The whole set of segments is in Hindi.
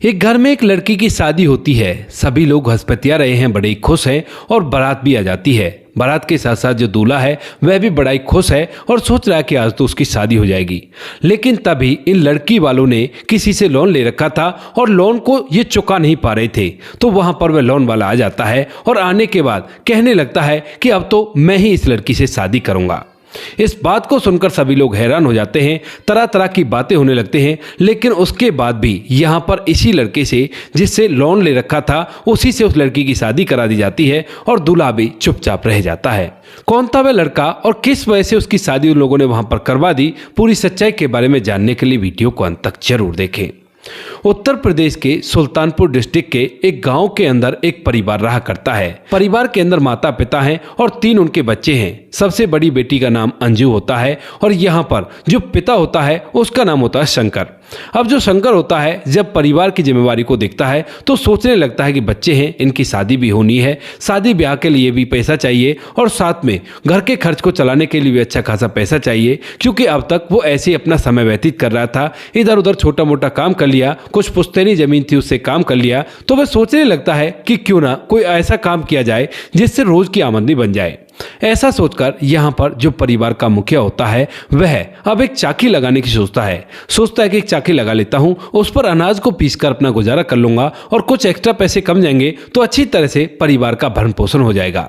एक घर में एक लड़की की शादी होती है। सभी लोग हंस-पतिया रहे हैं, बड़े खुश हैं और बारात भी आ जाती है। बारात के साथ साथ जो दूल्हा है वह भी बड़ा ही खुश है और सोच रहा है कि आज तो उसकी शादी हो जाएगी। लेकिन तभी इन लड़की वालों ने किसी से लोन ले रखा था और लोन को ये चुका नहीं पा रहे थे। तो वहां पर वह लोन वाला आ जाता है और आने के बाद कहने लगता है कि अब तो मैं ही इस लड़की से शादी करूंगा। इस बात को सुनकर सभी लोग हैरान हो जाते हैं, तरह तरह की बातें होने लगते हैं। लेकिन उसके बाद भी यहाँ पर इसी लड़के से जिससे लोन ले रखा था उसी से उस लड़की की शादी करा दी जाती है और दूल्हा भी चुपचाप रह जाता है। कौन था वह लड़का और किस वजह से उसकी शादी उन लोगों ने वहां पर करवा दी, पूरी सच्चाई के बारे में जानने के लिए वीडियो को अंत तक जरूर देखें। उत्तर प्रदेश के सुल्तानपुर डिस्ट्रिक्ट के एक गांव के अंदर एक परिवार रहा करता है। परिवार के अंदर माता पिता हैं और 3 उनके बच्चे हैं। सबसे बड़ी बेटी का नाम अंजू होता है और यहाँ पर जो पिता होता है उसका नाम होता है शंकर। अब जो शंकर होता है जब परिवार की जिम्मेवारी को देखता है तो सोचने लगता है कि बच्चे हैं, इनकी शादी भी होनी है, शादी ब्याह के लिए भी पैसा चाहिए और साथ में घर के खर्च को चलाने के लिए भी अच्छा खासा पैसा चाहिए, क्योंकि अब तक वो ऐसे ही अपना समय व्यतीत कर रहा था। इधर उधर छोटा मोटा काम कर लिया, कुछ पुश्तैनी जमीन थी उससे काम कर लिया। तो वह सोचने लगता है कि क्यों ना कोई ऐसा काम किया जाए जिससे रोज की आमदनी बन जाए। ऐसा सोचकर यहाँ पर जो परिवार का मुखिया होता है वह अब एक चाकी लगाने की सोचता है कि एक चाकी लगा लेता हूँ, उस पर अनाज को पीसकर अपना गुजारा कर लूंगा और कुछ एक्स्ट्रा पैसे कम जाएंगे तो अच्छी तरह से परिवार का भरण पोषण हो जाएगा।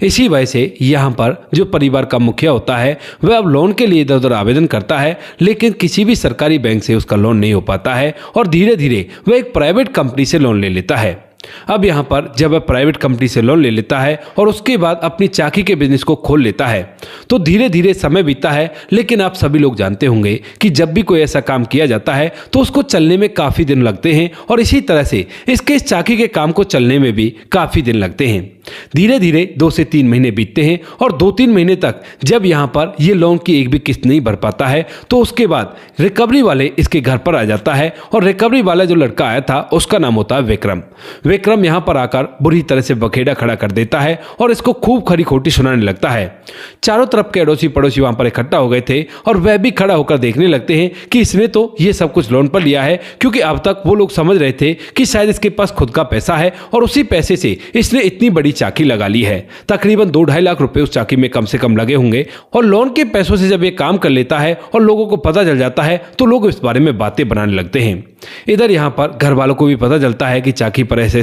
इसी वजह से यहाँ पर जो परिवार का मुखिया होता है वह अब लोन के लिए इधर उधर आवेदन करता है, लेकिन किसी भी सरकारी बैंक से उसका लोन नहीं हो पाता है और धीरे धीरे वह एक प्राइवेट कंपनी से लोन ले लेता है। अब यहाँ पर जब वह प्राइवेट कंपनी से लोन ले लेता है और उसके बाद अपनी चाकी के बिजनेस को खोल लेता है तो धीरे धीरे समय बीतता है। लेकिन आप सभी लोग जानते होंगे कि जब भी कोई ऐसा काम किया जाता है तो उसको चलने में काफ़ी दिन लगते हैं और इसी तरह से इस चाकी के काम को चलने में भी काफ़ी दिन लगते हैं। धीरे धीरे 2 से 3 महीने बीतते हैं और 2-3 महीने तक जब यहाँ पर ये लोन की एक भी किस्त नहीं भर पाता है तो उसके बाद रिकवरी वाले इसके घर पर आ जाता है और रिकवरी वाला जो लड़का आया था उसका नाम होता है विक्रम। विक्रम यहाँ पर आकर बुरी तरह से बखेड़ा खड़ा कर देता है और इसको खूब खरी खोटी सुनाने लगता है। चारों तरफ के अड़ोसी पड़ोसी वहां पर इकट्ठा हो गए थे और वह भी खड़ा होकर देखने लगते हैं कि इसने तो ये सब कुछ लोन पर लिया है, क्योंकि अब तक वो लोग समझ रहे थे कि शायद इसके पास खुद का पैसा है और उसी पैसे से इसने इतनी बड़ी चाकी लगा ली है। तकरीबन 2-2.5 लाख रुपए उस चाकी में कम से कम लगे होंगे और लोन के पैसों से जब ये काम कर लेता है और लोगों को पता चल जाता है तो लोग इस बारे में बातें बनाने लगते हैं। इधर यहाँ पर घर वालों को भी पता चलता है कि चाकी पर ऐसे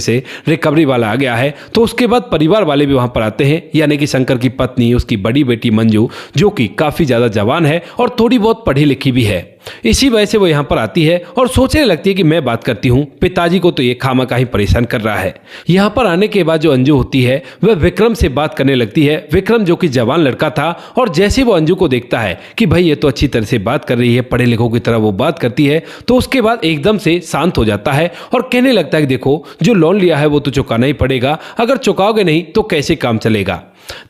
रिकवरी वाला आ गया है, तो उसके बाद परिवार वाले भी वहां पर आते हैं, यानी कि शंकर की पत्नी, उसकी बड़ी बेटी मंजू, जो कि काफी ज्यादा जवान है और थोड़ी बहुत पढ़ी लिखी भी है। इसी वजह से वो यहाँ पर आती है और सोचने लगती है कि मैं बात करती हूँ, पिताजी को तो ये खामखा ही परेशान कर रहा है। यहाँ पर आने के बाद जो अंजू होती है वह विक्रम से बात करने लगती है। विक्रम जो कि जवान लड़का था और जैसे वो अंजू को देखता है कि भाई ये तो अच्छी तरह से बात कर रही है, पढ़े लिखों की तरह वो बात करती है, तो उसके बाद एकदम से शांत हो जाता है और कहने लगता है कि देखो, जो लोन लिया है वो तो चुकाना ही पड़ेगा, अगर चुकाओगे नहीं तो कैसे काम चलेगा।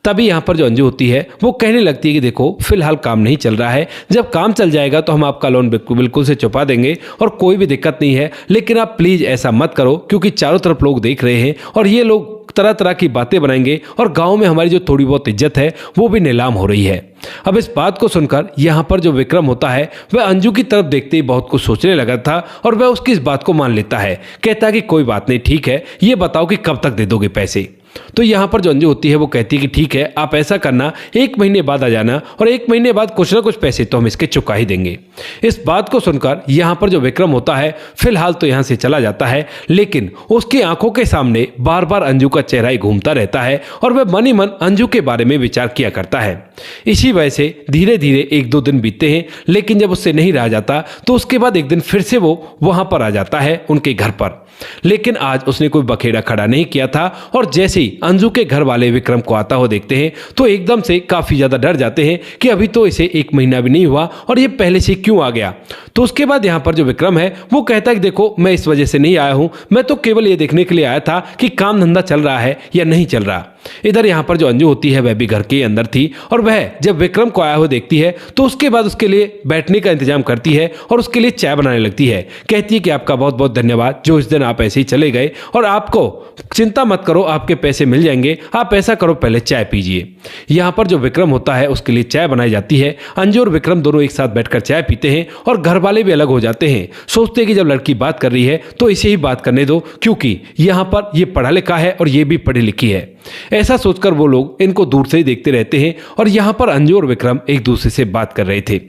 तभी यहाँ पर जो अंजू होती है वो कहने लगती है कि देखो, फिलहाल काम नहीं चल रहा है, जब काम चल जाएगा तो हम आपका लोन बिल्कुल से चुका देंगे और कोई भी दिक्कत नहीं है, लेकिन आप प्लीज ऐसा मत करो, क्योंकि चारों तरफ लोग देख रहे हैं और ये लोग तरह तरह की बातें बनाएंगे और गांव में हमारी जो थोड़ी बहुत इज्जत है वो भी नीलाम हो रही है। अब इस बात को सुनकर यहाँ पर जो विक्रम होता है वह अंजू की तरफ देखते ही बहुत कुछ सोचने लगा था और वह उसकी इस बात को मान लेता है। कहता है कि कोई बात नहीं, ठीक है, ये बताओ कि कब तक दे दोगे पैसे। तो यहाँ पर जो अंजू होती है वो कहती है कि ठीक है, आप ऐसा करना, 1 महीने बाद आ जाना और 1 महीने बाद कुछ ना कुछ पैसे तो हम इसके चुका ही देंगे। इस बात को सुनकर यहाँ पर जो विक्रम होता है फिलहाल तो यहाँ से चला जाता है, लेकिन उसकी आंखों के सामने बार बार अंजू का चेहरा ही घूमता रहता है और वह मन ही मन अंजू के बारे में विचार किया करता है। इसी वजह से धीरे धीरे 1-2 दिन बीतते हैं, लेकिन जब उससे नहीं रहा जाता तो उसके बाद एक दिन फिर से वो वहां पर आ जाता है उनके घर पर। लेकिन आज उसने कोई बखेड़ा खड़ा नहीं किया था और जैसे ही अंजू के घर वाले विक्रम को आता हुआ देखते हैं तो एकदम से काफी ज्यादा डर जाते हैं कि अभी तो इसे 1 महीना भी नहीं हुआ और ये पहले से क्यों आ गया। तो उसके बाद यहाँ पर जो विक्रम है वो कहता है कि देखो, मैं इस वजह से नहीं आया हूं, मैं तो केवल ये देखने के लिए आया था कि काम धंधा चल रहा है या नहीं चल रहा। इधर यहाँ पर जो अंजू होती है वह भी घर के अंदर थी और वह जब विक्रम को आया हुआ देखती है तो उसके बाद उसके लिए बैठने का इंतजाम करती है और उसके लिए चाय बनाने लगती है। कहती है कि आपका बहुत बहुत धन्यवाद जो इस दिन आप ऐसे ही चले गए, और आपको चिंता मत करो, आपके पैसे मिल जाएंगे, आप ऐसा करो पहले चाय पीजिए। यहाँ पर जो विक्रम होता है उसके लिए चाय बनाई जाती है। अंजू और विक्रम दोनों एक साथ बैठकर चाय पीते हैं और घर वाले भी अलग हो जाते हैं। सोचते हैं कि जब लड़की बात कर रही है तो इसे ही बात करने दो, क्योंकि यहाँ पर ये पढ़ा लिखा है और ये भी पढ़ी लिखी है। ऐसा सोचकर वो लोग इनको दूर से ही देखते रहते हैं और यहाँ पर अंजू और विक्रम एक दूसरे से बात कर रहे थे।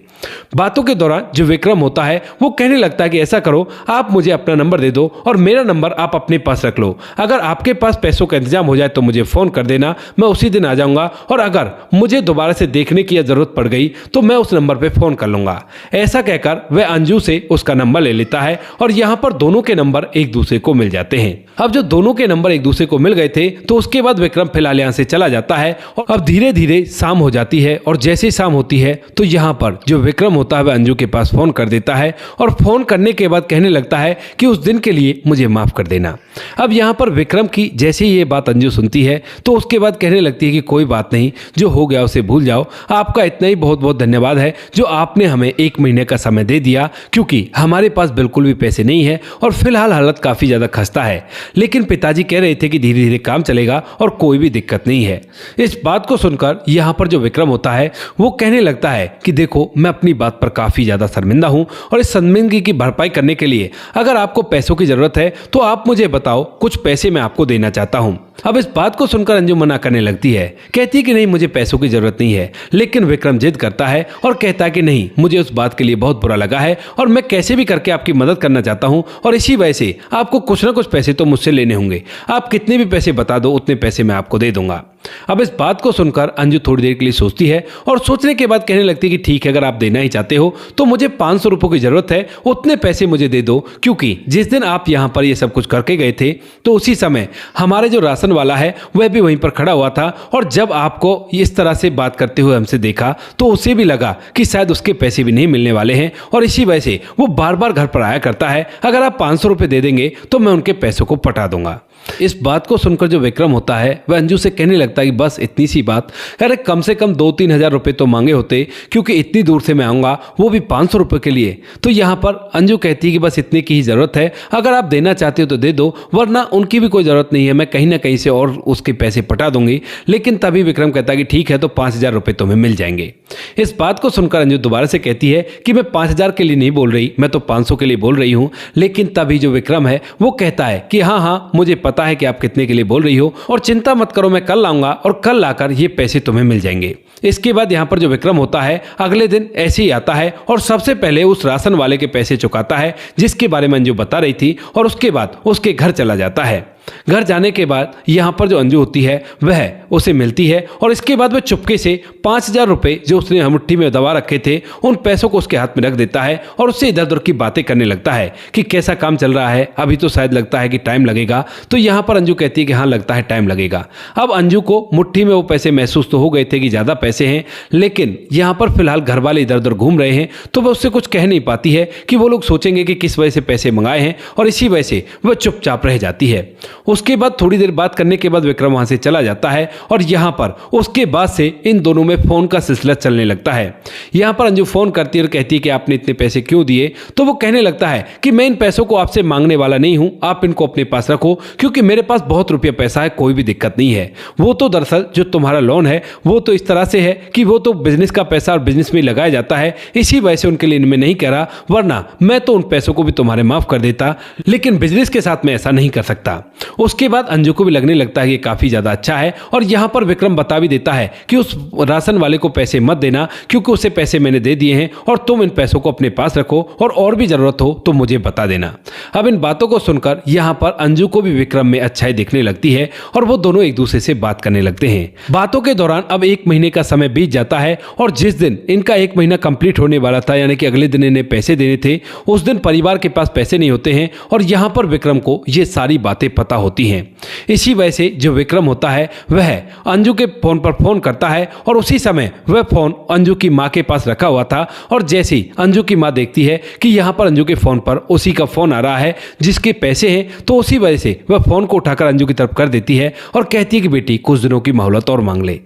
बातों के दौरान जो विक्रम होता है वो कहने लगता है कि ऐसा करो, आप मुझे अपना नंबर दे दो और मेरा नंबर आप अपने पास रख लो। अगर आपके पास पैसों का इंतजाम हो जाए तो मुझे फ़ोन कर देना, मैं उसी दिन आ जाऊंगा, और अगर मुझे दोबारा से देखने की ज़रूरत पड़ गई तो मैं उस नंबर पर फ़ोन कर लूँगा। ऐसा कहकर वह अंजू से उसका नंबर ले लेता है और यहाँ पर दोनों के नंबर एक दूसरे को मिल जाते हैं। अब जो दोनों के नंबर एक दूसरे को मिल गए थे तो उसके बाद विक्रम फिलहाल यहाँ से चला जाता है और अब धीरे धीरे शाम हो जाती है, और जैसे ही शाम होती है तो यहाँ पर जो विक्रम होता है वह अंजू के पास फोन कर देता है और फोन करने के बाद कहने लगता है कि उस दिन के लिए मुझे माफ कर देना। अब यहाँ पर विक्रम की जैसे ही ये बात अंजू सुनती है तो उसके बाद कहने लगती है कि कोई बात नहीं, जो हो गया उसे भूल जाओ, आपका इतना ही बहुत बहुत धन्यवाद है जो आपने हमें 1 महीने का समय दे दिया, क्योंकि हमारे पास बिल्कुल भी पैसे नहीं है और फिलहाल हालत काफ़ी ज़्यादा खस्ता है। लेकिन पिताजी कह रहे थे कि धीरे धीरे काम चलेगा और कोई भी दिक्कत नहीं है। इस बात को सुनकर यहाँ पर जो विक्रम होता है वो कहने लगता है कि देखो, मैं अपनी बात पर काफ़ी ज़्यादा शर्मिंदा हूँ और इस शर्मिंदगी की भरपाई करने के लिए अगर आपको पैसों की ज़रूरत है तो आप मुझे बताओ, कुछ पैसे मैं आपको देना चाहता हूँ। अब इस बात को सुनकर अंजू मना करने लगती है, कहती है कि नहीं, मुझे पैसों की ज़रूरत नहीं है। लेकिन विक्रम जिद करता है और कहता है कि नहीं, मुझे उस बात के लिए बहुत बुरा लगा है और मैं कैसे भी करके आपकी मदद करना चाहता हूँ, और इसी वजह से आपको कुछ ना कुछ पैसे तो मुझसे लेने होंगे। आप कितने भी पैसे बता दो, उतने पैसे मैं आपको दे दूंगा। अब इस बात को सुनकर अंजू थोड़ी देर के लिए सोचती है और सोचने के बाद कहने लगती है कि ठीक है, अगर आप देना ही चाहते हो तो मुझे 500 रुपये की ज़रूरत है, उतने पैसे मुझे दे दो, क्योंकि जिस दिन आप यहाँ पर ये सब कुछ करके गए थे तो उसी समय हमारे जो राशन वाला है वह भी वहीं पर खड़ा हुआ था, और जब आपको इस तरह से बात करते हुए हमसे देखा तो उसे भी लगा कि शायद उसके पैसे भी नहीं मिलने वाले हैं, और इसी वजह से वो बार बार घर पर आया करता है। अगर आप 500 रुपये दे देंगे तो मैं उनके पैसों को पटा दूंगा। इस बात को सुनकर जो विक्रम होता है वह अंजू से कहने लगता है कि बस इतनी सी बात, अरे कम से कम 2-3 हज़ार रुपये तो मांगे होते, क्योंकि इतनी दूर से मैं आऊँगा, वो भी 500 रुपये के लिए। तो यहाँ पर अंजू कहती है कि बस इतने की ही ज़रूरत है, अगर आप देना चाहते हो तो दे दो, वरना उनकी भी कोई ज़रूरत नहीं है, मैं कहीं ना कहीं से और उसके पैसे पटा दूंगी। लेकिन तभी विक्रम कहता है कि ठीक है, तो 5,000 रुपये तुम्हें मिल जाएंगे। इस बात को सुनकर अंजू दोबारा से कहती है कि मैं 5,000 के लिए नहीं बोल रही, मैं तो 500 के लिए बोल रही हूँ। लेकिन तभी जो विक्रम है वो कहता है कि हाँ हाँ, मुझे पता है कि आप कितने के लिए बोल रही हो, और चिंता मत करो, मैं कल लाऊंगा और कल लाकर ये पैसे तुम्हें मिल जाएंगे। इसके बाद यहाँ पर जो विक्रम होता है अगले दिन ऐसे ही आता है और सबसे पहले उस राशन वाले के पैसे चुकाता है जिसके बारे में अंजू बता रही थी, और उसके बाद उसके घर चला जाता है। घर जाने के बाद यहाँ पर जो अंजू होती है वह उसे मिलती है, और इसके बाद वह चुपके से 5,000 रुपये जो उसने मुट्ठी में दबा रखे थे उन पैसों को उसके हाथ में रख देता है और उससे इधर उधर की बातें करने लगता है कि कैसा काम चल रहा है, अभी तो शायद लगता है कि टाइम लगेगा। तो यहाँ पर अंजू कहती है कि हाँ, लगता है टाइम लगेगा। अब अंजू को मुट्ठी में वो पैसे महसूस तो हो गए थे कि ज़्यादा पैसे हैं, लेकिन यहाँ पर फिलहाल घर वाले इधर उधर घूम रहे हैं तो वह उससे कुछ कह नहीं पाती है कि वो लोग सोचेंगे कि किस वजह से पैसे मंगाए हैं, और इसी वजह से वह चुपचाप रह जाती है। उसके बाद थोड़ी देर बात करने के बाद विक्रम वहां से चला जाता है और यहाँ पर उसके बाद से इन दोनों में फोन का सिलसिला चलने लगता है। यहाँ पर अंजू फोन करती है और कहती है कि आपने इतने पैसे क्यों दिए, तो वो कहने लगता है कि मैं इन पैसों को आपसे मांगने वाला नहीं हूं, आप इनको अपने पास रखो, क्योंकि मेरे पास बहुत रुपया पैसा है, कोई भी दिक्कत नहीं है। वो तो दरअसल जो तुम्हारा लोन है वो तो इस तरह से है कि वो तो बिजनेस का पैसा और बिजनेस में लगाया जाता है, इसी वजह से उनके लिए मैं नहीं कह रहा, वरना मैं तो उन पैसों को भी तुम्हारे माफ कर देता, लेकिन बिजनेस के साथ मैं ऐसा नहीं कर सकता। उसके बाद अंजू को भी लगने लगता है कि काफी ज्यादा अच्छा है, और यहाँ पर विक्रम बता भी देता है कि उस राशन वाले को पैसे मत देना, क्योंकि उसे पैसे मैंने दे दिए हैं और तुम इन पैसों को अपने पास रखो, और भी जरूरत हो तो मुझे बता देना। अब इन बातों को सुनकर यहाँ पर अंजू को भी विक्रम में अच्छाई दिखने लगती है और वो दोनों एक दूसरे से बात करने लगते हैं। बातों के दौरान अब 1 महीने का समय बीत जाता है, और जिस दिन इनका 1 महीना कंप्लीट होने वाला था, यानी कि अगले दिन इन्हें पैसे देने थे, उस दिन परिवार के पास पैसे नहीं होते हैं, और यहाँ पर विक्रम को ये सारी बातें पता पता होती हैं। इसी वजह से जो विक्रम होता है वह अंजू के फोन पर फोन करता है और उसी समय वह फोन अंजू की माँ के पास रखा हुआ था और जैसे ही अंजू की माँ देखती है कि यहाँ पर अंजू के फोन पर उसी का फोन आ रहा है जिसके पैसे हैं, तो उसी वजह से वह फोन को उठाकर अंजू की तरफ कर देती है और कहती है कि बेटी कुछ दिनों की मोहलत और मांग ले।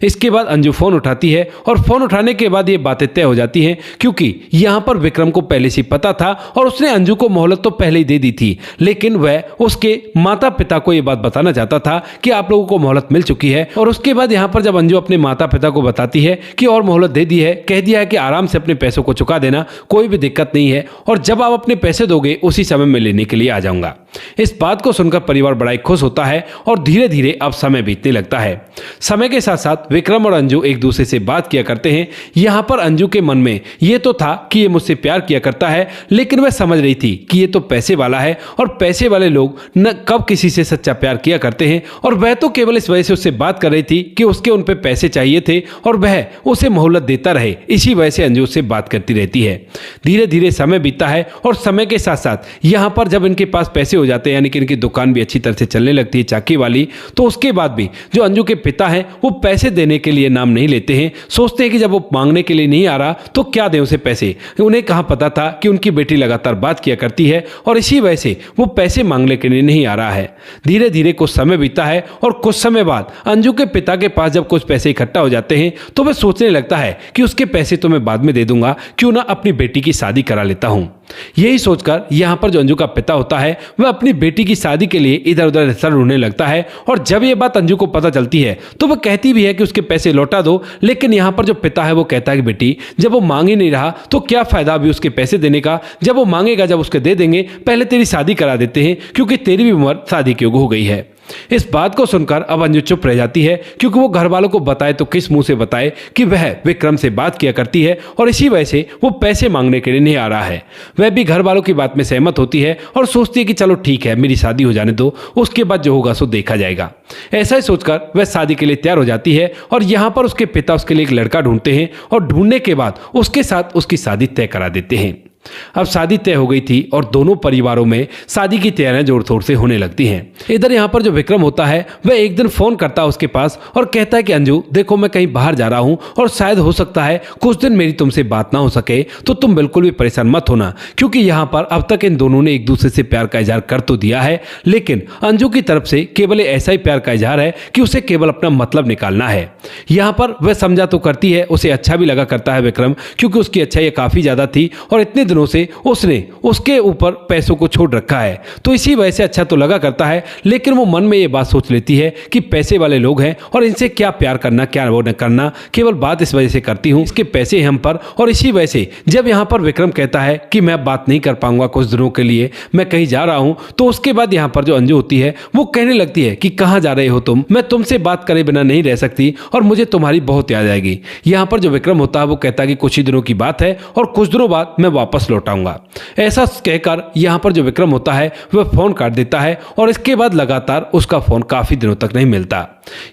इसके बाद अंजू फोन उठाती है और फोन उठाने के बाद ये बातें तय हो जाती हैं क्योंकि यहाँ पर विक्रम को पहले से पता था और उसने अंजू को मोहलत तो पहले ही दे दी थी, लेकिन वह उसके माता पिता को ये बात बताना चाहता था कि आप लोगों को मोहलत मिल चुकी है। और उसके बाद यहाँ पर जब अंजू अपने माता पिता को बताती है कि और मोहलत दे दी है, कह दिया है कि आराम से अपने पैसों को चुका देना, कोई भी दिक्कत नहीं है, और जब आप अपने पैसे दोगे उसी समय मैं लेने के लिए आ जाऊंगा। इस बात को सुनकर परिवार बड़ा ही खुश होता है और धीरे धीरे अब समय बीतने लगता है। समय के साथ साथ विक्रम और अंजू एक दूसरे से बात किया करते हैं। यहाँ पर अंजू के मन में ये तो था कि ये मुझसे प्यार किया करता है, लेकिन वह समझ रही थी कि ये तो पैसे वाला है और पैसे वाले लोग न कब किसी से सच्चा प्यार किया करते हैं, और वह तो केवल इस वजह से उससे बात कर रही थी कि उसके उन पे पैसे चाहिए थे और वह उसे मोहलत देता रहे। इसी वजह से अंजू उससे बात करती रहती है। धीरे धीरे समय बीतता है और समय के साथ साथ यहाँ पर जब इनके पास पैसे हो जाते हैं, यानी कि इनकी दुकान भी अच्छी तरह से चलने लगती है चाकी वाली, तो उसके बाद भी जो अंजू के पिता हैं वो पैसे देने के लिए नाम नहीं लेते हैं। सोचते हैं कि जब वो मांगने के लिए नहीं आ रहा तो क्या दें उसे पैसे। उन्हें कहाँ पता था कि उनकी बेटी लगातार बात किया करती है और इसी वजह से वो पैसे मांगने के लिए नहीं आ रहा है। धीरे धीरे कुछ समय बीता है और कुछ समय बाद अंजू के पिता के पास जब कुछ पैसे इकट्ठा हो जाते हैं तो वह सोचने लगता है कि उसके पैसे तो मैं बाद में दे दूंगा, क्यों ना अपनी बेटी की शादी करा लेता हूं। यही सोचकर यहाँ पर जो अंजू का पिता होता है वह अपनी बेटी की शादी के लिए इधर उधर रिश्ता ढूंढने लगता है, और जब यह बात अंजू को पता चलती है तो वह कहती भी है कि उसके पैसे लौटा दो, लेकिन यहाँ पर जो पिता है वो कहता है कि बेटी जब वो मांग ही नहीं रहा तो क्या फायदा अभी उसके पैसे देने का, जब वो मांगेगा जब उसके दे देंगे, पहले तेरी शादी करा देते हैं क्योंकि तेरी भी उम्र शादी की हो गई है। इस बात को सुनकर अब अंजू चुप रह जाती है क्योंकि वो घर वालों को बताए तो किस मुंह से बताए कि वह विक्रम से बात किया करती है और इसी वजह से वो पैसे मांगने के लिए नहीं आ रहा है। वह भी घर वालों की बात में सहमत होती है और सोचती है कि चलो ठीक है, मेरी शादी हो जाने दो, उसके बाद जो होगा सो देखा जाएगा। ऐसा ही सोचकर वह शादी के लिए तैयार हो जाती है और यहाँ पर उसके पिता उसके लिए एक लड़का ढूंढते हैं और ढूंढने के बाद उसके साथ उसकी शादी तय करा देते हैं। अब शादी तय हो गई थी और दोनों परिवारों में शादी की तैयारियां जोर शोर से होने लगती हैं। इधर यहाँ पर जो विक्रम होता है वह एक दिन फोन करता है उसके पास और कहता है कि अंजू देखो, मैं कहीं बाहर जा रहा हूँ और शायद हो सकता है कुछ दिन मेरी तुमसे बात ना हो सके, तो तुम बिल्कुल भी परेशान मत होना, क्योंकि यहाँ पर अब तक इन दोनों ने एक दूसरे से प्यार का इजहार कर तो दिया है, लेकिन अंजू की तरफ से केवल ऐसा ही प्यार का इजहार है कि उसे केवल अपना मतलब निकालना है। यहाँ पर वह समझा तो करती है, उसे अच्छा भी लगा करता है विक्रम, क्योंकि उसकी अच्छाई काफी ज्यादा थी और इतने दिनों से उसने उसके ऊपर पैसों को छोड़ रखा है, तो इसी वजह से अच्छा तो लगा करता है, लेकिन वो मन में ये बात सोच लेती है कि पैसे वाले लोग हैं और इनसे क्या प्यार करना क्या वो न करना, केवल बात इस वजह से करती हूँ, इसके पैसे हम पर। और इसी वजह से जब यहाँ पर विक्रम कहता है कि मैं बात नहीं कर पाऊंगा कुछ दिनों के लिए, मैं कहीं जा रहा हूँ, तो उसके बाद यहाँ पर जो अंजू होती है वो कहने लगती है कि कहाँ जा रहे हो तुम, मैं तुमसे बात करे बिना नहीं रह सकती और मुझे तुम्हारी बहुत याद आएगी। यहाँ पर जो विक्रम होता है वो कहता है कि कुछ ही दिनों की बात है और कुछ दिनों बाद मैं वापस लौटाऊंगा। ऐसा कहकर यहाँ पर जो विक्रम होता है वह फोन काट देता है और इसके बाद लगातार उसका फोन काफी दिनों तक नहीं मिलता।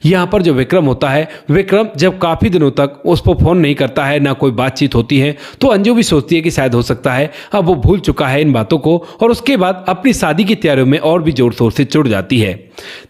यहाँ पर जो विक्रम होता है, विक्रम जब काफी दिनों तक उस पर फोन नहीं करता है, ना कोई बातचीत होती है, तो अंजू भी सोचती है कि शायद हो सकता है अब वो भूल चुका है इन बातों को, और उसके बाद अपनी शादी की तैयारियों में और भी जोर शोर से जुड़ जाती है।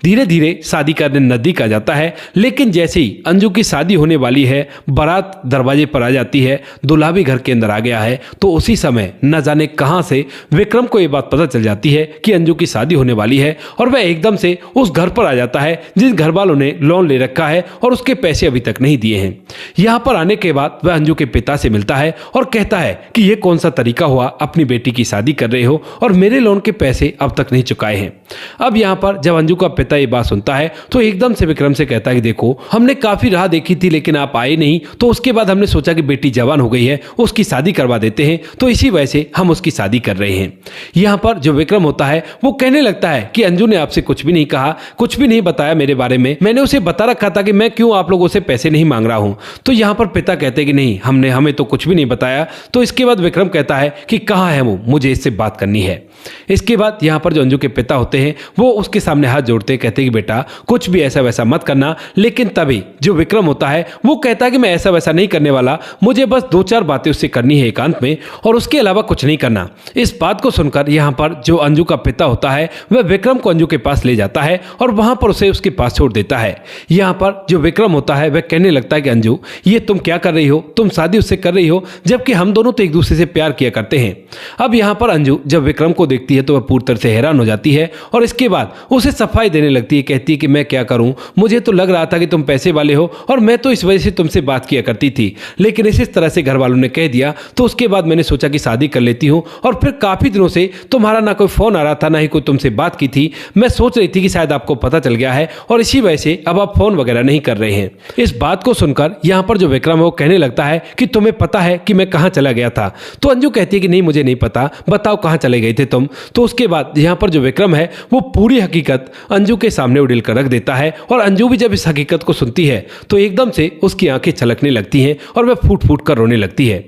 धीरे धीरे शादी का दिन नजदीक आ जाता है, लेकिन जैसे ही अंजू की शादी होने वाली है, बारात दरवाजे पर आ जाती है, दूल्हा भी घर के अंदर आ गया है, तो उसी समय न जाने कहां से विक्रम को यह बात पता चल जाती है कि अंजू की शादी होने वाली है, और वह एकदम से उस घर पर आ जाता है जिस घर वालों ने लोन ले रखा है और उसके पैसे अभी तक नहीं दिए हैं। यहां पर आने के बाद वह अंजू के पिता से मिलता है और कहता है कि यह कौन सा तरीका हुआ, अपनी बेटी की शादी कर रहे हो और मेरे लोन के पैसे अब तक नहीं चुकाए हैं। अब यहां पर जब अंजू का पिता ये बात सुनता है तो एकदम से विक्रम से कहता है कि देखो, हमने काफी राह देखी थी लेकिन आप आए नहीं, तो उसके बाद हमने सोचा कि बेटी जवान हो गई है, उसकी शादी करवा देते हैं, तो इसी वजह से हम उसकी शादी कर रहे हैं। यहाँ पर जो विक्रम होता है वो कहने लगता है कि अंजू ने आपसे कुछ भी नहीं कहा, कुछ भी नहीं बताया मेरे बारे में, मैंने उसे बता रखा था कि मैं क्यों आप लोगों से पैसे नहीं मांग रहा हूं। तो यहाँ पर पिता कहते हैं कि नहीं, हमें तो कुछ भी नहीं बताया। तो इसके बाद विक्रम कहता है कि कहाँ है वो, मुझे इससे बात करनी है। इसके बाद यहाँ पर जो अंजू के पिता होते हैं हैं वो उसके सामने हाथ जोड़ते कहते हैं कि बेटा कुछ भी ऐसा वैसा मत करना। लेकिन तभी जो विक्रम होता है वो कहता है कि मैं ऐसा वैसा नहीं करने वाला, मुझे बस 2-4 बातें उससे करनी है एकांत में और उसके अलावा कुछ नहीं करना। इस बात को सुनकर यहाँ पर जो अंजू का पिता होता है वह विक्रम को अंजू के पास ले जाता है और वहां पर उसे उसके पास छोड़ देता है। यहाँ पर जो विक्रम होता है वह कहने लगता है कि अंजू ये तुम क्या कर रही हो, तुम शादी उससे कर रही हो जबकि हम दोनों तो एक दूसरे से प्यार किया करते हैं। अब यहाँ पर अंजू जब विक्रम को देखती है तो वह पूरी तरह से हैरान हो जाती है और इसके बाद उसे सफाई देने लगती है। कहती है कि मैं क्या करूं, मुझे तो लग रहा था कि तुम पैसे वाले हो और मैं तो इस वजह से तुमसे बात किया करती थी, लेकिन इस तरह से घर वालों ने कह दिया तो उसके बाद मैंने सोचा कि शादी कर लेती हूं। और फिर काफी दिनों से तुम्हारा ना कोई फोन आ रहा था ना ही कोई तुमसे बात की थी। मैं सोच रही थी कि शायद आपको पता चल गया है और इसी वजह से अब आप फोन वगैरह नहीं कर रहे हैं। इस बात को सुनकर यहाँ पर जो विक्रम है वो कहने लगता है कि तुम्हें पता है कि मैं कहाँ चला गया था। तो अंजू कहती है कि नहीं मुझे नहीं पता, बताओ कहाँ चले गए थे तुम। तो उसके बाद यहाँ पर जो विक्रम है वो पूरी हकीकत अंजू के सामने उड़ेल कर रख देता है और अंजू भी जब इस हकीकत को सुनती है तो एकदम से उसकी आंखें छलकने लगती हैं और वह फूट फूट कर रोने लगती है।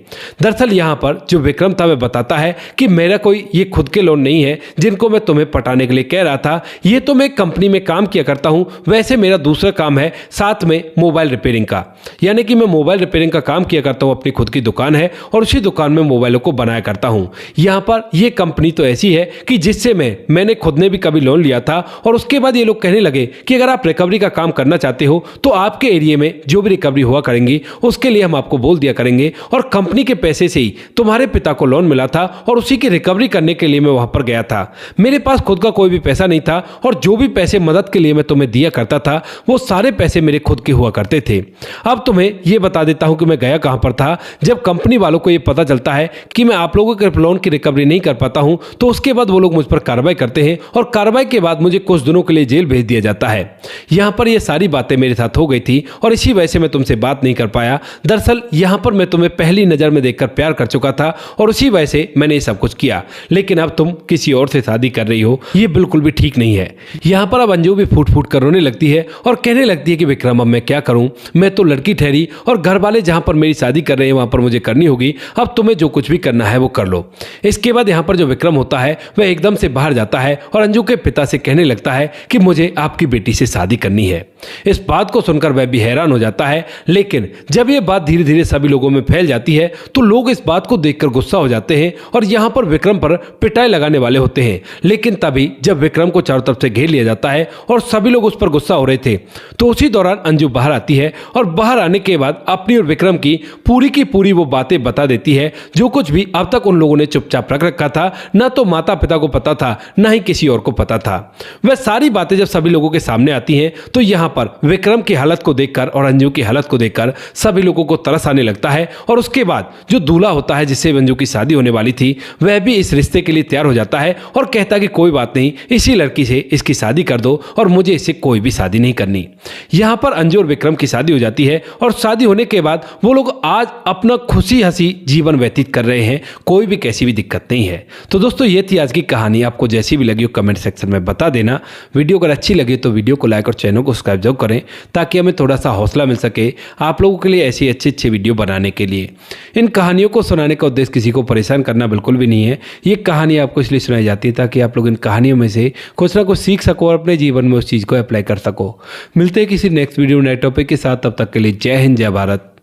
दरअसल यहाँ पर जो विक्रम था वह बताता है कि मेरा कोई ये खुद के लोन नहीं है जिनको मैं तुम्हें पटाने के लिए कह रहा था, ये तो मैं कंपनी में काम किया करता हूँ। वैसे मेरा दूसरा काम है साथ में मोबाइल रिपेयरिंग का, यानी कि मैं मोबाइल रिपेयरिंग का काम किया करता हूँ, अपनी खुद की दुकान है और उसी दुकान में मोबाइलों को बनाया करता हूँ। यहाँ पर यह कंपनी तो ऐसी है कि जिससे मैंने खुद ने भी कभी लोन लिया था और उसके बाद ये लोग कहने लगे कि अगर आप रिकवरी का काम करना चाहते हो तो आपके एरिया में जो भी रिकवरी हुआ करेंगी उसके लिए हम आपको बोल दिया करेंगे और कंपनी के पैसे से ही तुम्हारे पिता को लोन मिला था और उसी की रिकवरी करने के लिए मैं वहां पर गया था। मेरे पास खुद का कोई भी पैसा नहीं था और जो भी पैसे मदद के लिए मैं तुम्हें दिया करता था वो सारे पैसे मेरे खुद के हुआ करते थे। अब तुम्हें यह बता देता हूं कि मैं गया कहां पर था। जब कंपनी वालों को यह पता चलता है कि मैं आप लोगों के लोन की रिकवरी नहीं कर पाता हूं तो उसके बाद वो लोग मुझ पर कार्रवाई करते हैं और कार्रवाई के बाद मुझे कुछ दिनों के लिए जेल भेज दिया जाता है। यहां पर ये सारी बातें मेरे साथ हो गई थी और इसी वजह से मैं तुमसे बात नहीं कर पाया। दरअसल यहां पर मैं तुम्हें पहली नजर में देखकर प्यार कर चुका था और उसी वजह से मैंने ये सब कुछ किया, लेकिन अब तुम किसी और से शादी कर रही हो, ये बिल्कुल भी ठीक नहीं है। यहां पर अब अंजू भी फूट फूट कर रोने लगती है और कहने लगती है कि विक्रम अब मैं क्या करूं, मैं तो लड़की ठहरी और घर वाले जहां पर मेरी शादी कर रहे हैं वहां पर मुझे करनी होगी, अब तुम्हें जो कुछ भी करना है वो कर लो। इसके बाद यहां पर जो विक्रम होता है वह एकदम से बाहर जाता है और अंजू के पिता से कहने लगता है कि मुझे आपकी बेटी से शादी करनी है। इस बात को सुनकर वह भी हैरान हो जाता है, लेकिन जब यह बात धीरे धीरे सभी लोगों में फैल जाती है तो लोग इस बात को देखकर गुस्सा हो जाते हैं और यहां पर विक्रम पर पिटाई लगाने वाले होते हैं। लेकिन तभी जब विक्रम को चारों तरफ से घेर लिया जाता है और सभी लोग उस पर गुस्सा हो रहे थे तो उसी दौरान अंजू बाहर आती है और बाहर आने के बाद अपनी और विक्रम की पूरी वो बातें बता देती है जो कुछ भी अब तक उन लोगों ने चुपचाप रख रखा था। ना तो माता पिता को पता था ना ही किसी और को पता था। वह सारी बातें जब सभी लोगों के सामने आती हैं तो यहां पर विक्रम की हालत को देखकर और अंजू की हालत को देखकर सभी लोगों को तरस आने लगता है और उसके बाद जो दूल्हा होता है जिससे अंजू की शादी होने वाली थी वह भी इस रिश्ते के लिए तैयार हो जाता है और कहता है कि कोई बात नहीं, इसी लड़की से इसकी शादी कर दो और मुझे इससे कोई भी शादी नहीं करनी। यहां पर अंजू और विक्रम की शादी हो जाती है और शादी होने के बाद वो लोग आज अपना खुशी हंसी जीवन व्यतीत कर रहे हैं, कोई भी कैसी भी दिक्कत नहीं है। तो दोस्तों ये थी आज की कहानी, आपको जैसी भी लगी हो कमेंट सेक्शन में बता देना। वीडियो अगर अच्छी लगी तो वीडियो को लाइक और चैनल को सब्सक्राइब जरूर करें ताकि हमें थोड़ा सा हौसला मिल सके आप लोगों के लिए ऐसी अच्छी वीडियो बनाने के लिए। इन कहानियों को सुनाने का उद्देश्य किसी को परेशान करना बिल्कुल भी नहीं है। ये कहानी आपको इसलिए सुनाई जाती है ताकि आप लोग इन कहानियों में से कुछ ना कुछ सीख सको और अपने जीवन में उस चीज़ को अप्लाई कर सको। मिलते हैं किसी नेक्स्ट वीडियो नए टॉपिक के साथ, तब तक के लिए जय हिंद, जय भारत,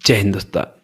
जय हिंदुस्तान।